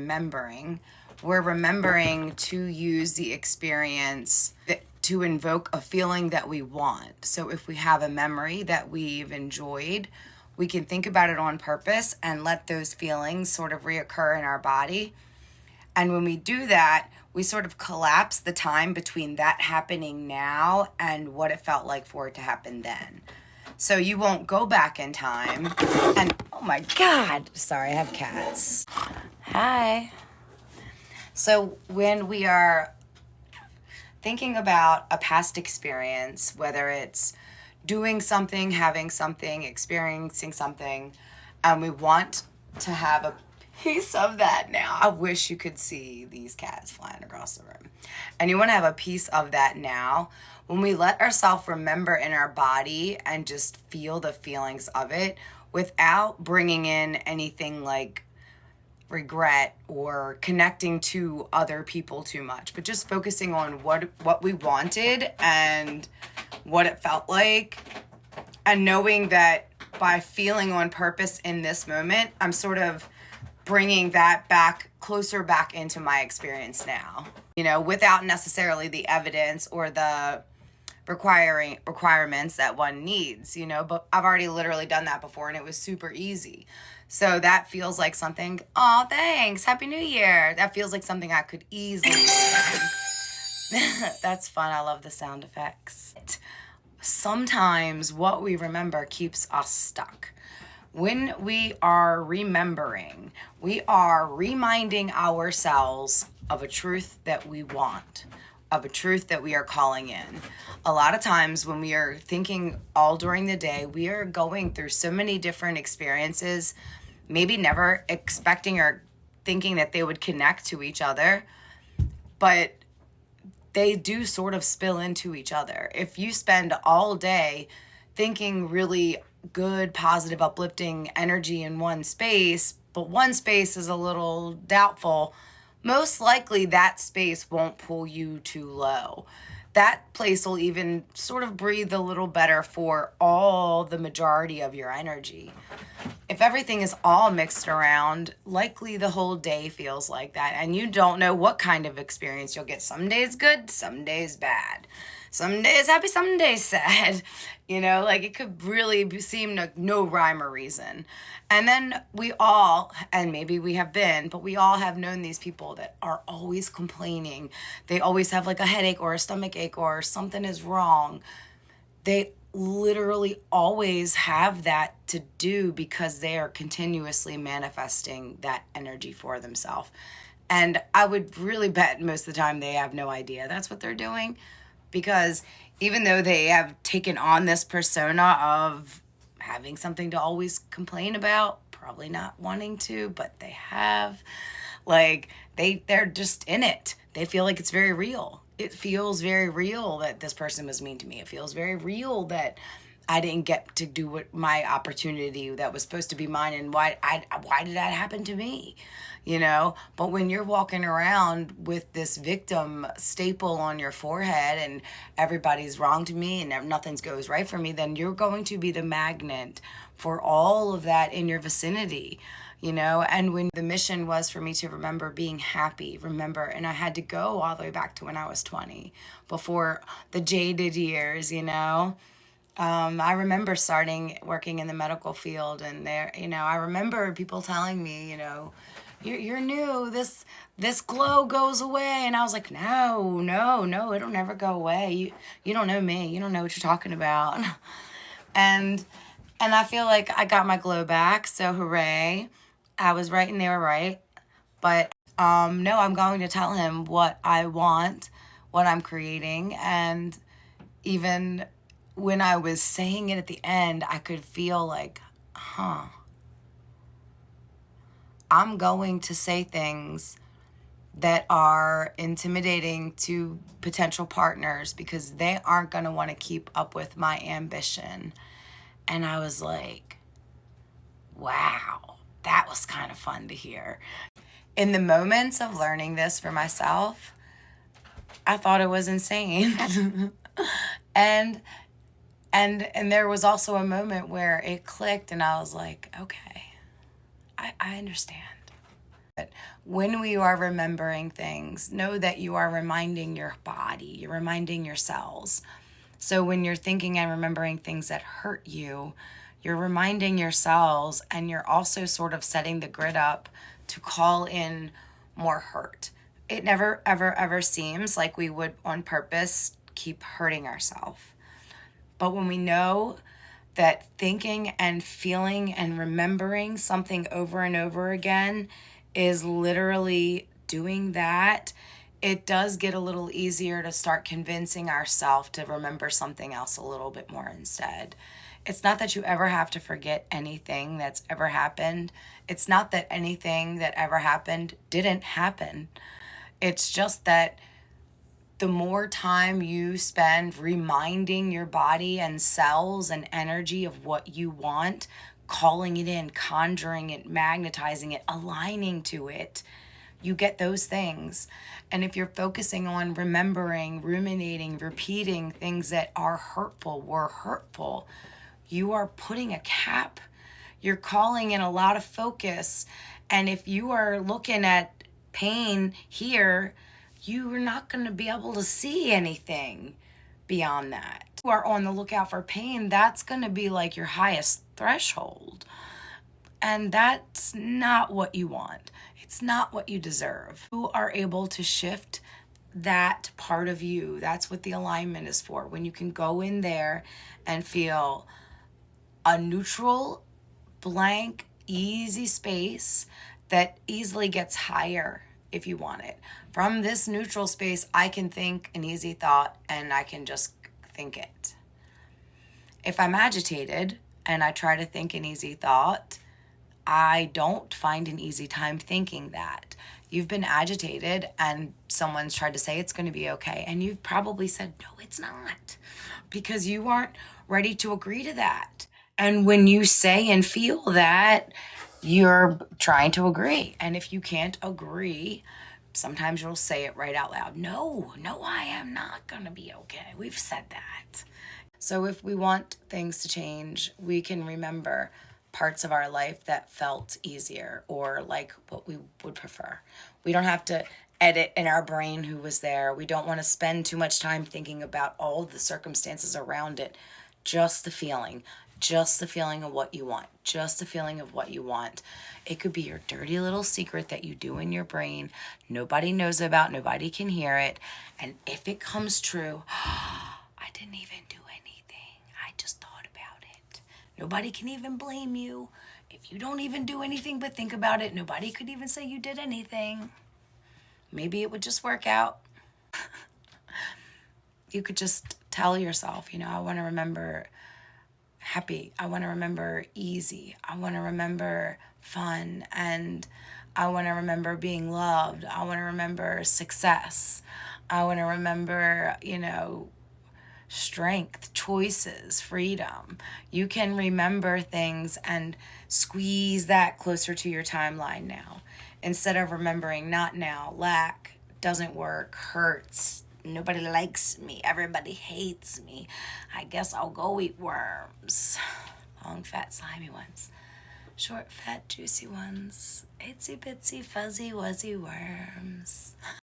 remembering. We're remembering to use the experience to invoke a feeling that we want. So if we have a memory that we've enjoyed, we can think about it on purpose and let those feelings sort of reoccur in our body. And when we do that, we sort of collapse the time between that happening now and what it felt like for it to happen then. So you won't go back in time and, oh my God, sorry, I have cats. Hi. So when we are thinking about a past experience, whether it's doing something, having something, experiencing something, and we want to have a piece of that now. I wish you could see these cats flying across the room. And you want to have a piece of that now. When we let ourselves remember in our body and just feel the feelings of it without bringing in anything like regret or connecting to other people too much, but just focusing on what we wanted and what it felt like, and knowing that by feeling on purpose in this moment, I'm sort of bringing that closer back into my experience now, without necessarily the evidence or the requirements that one needs, but I've already literally done that before and it was super easy. So that feels like something, oh, thanks, Happy New Year. That feels like something I could easily do. That's fun. I love the sound effects. Sometimes what we remember keeps us stuck. When we are remembering, we are reminding ourselves of a truth that we want, of a truth that we are calling in. A lot of times when we are thinking all during the day, we are going through so many different experiences, maybe never expecting or thinking that they would connect to each other, but they do sort of spill into each other. If you spend all day thinking really good, positive, uplifting energy in one space, but one space is a little doubtful, most likely that space won't pull you too low. That place will even sort of breathe a little better for all the majority of your energy. If everything is all mixed around, likely the whole day feels like that. And you don't know what kind of experience you'll get. Some days good, some days bad. Some days happy, some days sad. It could really seem like no rhyme or reason. And then we all, and maybe we have been, but we all have known these people that are always complaining. They always have like a headache or a stomach ache or something is wrong. They literally always have that to do because they are continuously manifesting that energy for themselves. And I would really bet most of the time they have no idea that's what they're doing, because even though they have taken on this persona of having something to always complain about, probably not wanting to, but they have, they're just in it. They feel like it's very real. It feels very real that this person was mean to me. It feels very real that I didn't get to do what my opportunity that was supposed to be mine, and why did that happen to me? But when you're walking around with this victim staple on your forehead and everybody's wrong to me and nothing goes right for me, then you're going to be the magnet for all of that in your vicinity. And when the mission was for me to remember being happy, and I had to go all the way back to when I was 20, before the jaded years, I remember starting working in the medical field, and I remember people telling me, you're new, this glow goes away. And I was like, no, it'll never go away. You don't know me. You don't know what you're talking about. And I feel like I got my glow back. So hooray. I was right and they were right. But no, I'm going to tell him what I want, what I'm creating. And even when I was saying it at the end, I could feel like, I'm going to say things that are intimidating to potential partners because they aren't going to want to keep up with my ambition. And I was like, wow, that was kind of fun to hear. In the moments of learning this for myself, I thought it was insane. and there was also a moment where it clicked and I was like, okay, I understand. When we are remembering things, know that you are reminding your body, you're reminding your cells. So when you're thinking and remembering things that hurt you, you're reminding your cells, and you're also sort of setting the grid up to call in more hurt. It never, ever, ever seems like we would on purpose keep hurting ourselves. But when we know that thinking and feeling and remembering something over and over again is literally doing that, it does get a little easier to start convincing ourselves to remember something else a little bit more instead. It's not that you ever have to forget anything that's ever happened. It's not that anything that ever happened didn't happen. It's just that the more time you spend reminding your body and cells and energy of what you want, calling it in, conjuring it, magnetizing it, aligning to it, you get those things. And if you're focusing on remembering, ruminating, repeating things that are hurtful, were hurtful, you are putting a cap. You're calling in a lot of focus. And if you are looking at pain here, you are not going to be able to see anything beyond that. If you are on the lookout for pain, that's going to be like your highest threshold. And that's not what you want. It's not what you deserve. You are able to shift that part of you. That's what the alignment is for. When you can go in there and feel a neutral, blank, easy space that easily gets higher if you want it. From this neutral space, I can think an easy thought and I can just think it. If I'm agitated and I try to think an easy thought, I don't find an easy time thinking that. You've been agitated and someone's tried to say it's going to be okay, and you've probably said, no, it's not, because you aren't ready to agree to that. And when you say and feel that, you're trying to agree. And if you can't agree, sometimes you'll say it right out loud. No, I am not going to be okay. We've said that. So if we want things to change, we can remember parts of our life that felt easier or like what we would prefer. We don't have to edit in our brain who was there. We don't want to spend too much time thinking about all the circumstances around it. Just the feeling of what you want, just the feeling of what you want. It could be your dirty little secret that you do in your brain. Nobody knows about, nobody can hear it. And if it comes true, I didn't even do anything. I just thought about it. Nobody can even blame you. If you don't even do anything but think about it, nobody could even say you did anything. Maybe it would just work out. You could just tell yourself, I want to remember happy. I want to remember easy. I want to remember fun. And I want to remember being loved. I want to remember success. I want to remember, strength, choices, freedom. You can remember things and squeeze that closer to your timeline now. Instead of remembering not now, lack, doesn't work, hurts, nobody likes me, everybody hates me, I guess I'll go eat worms. Long, fat, slimy ones. Short, fat, juicy ones. Itsy bitsy, fuzzy, wuzzy worms.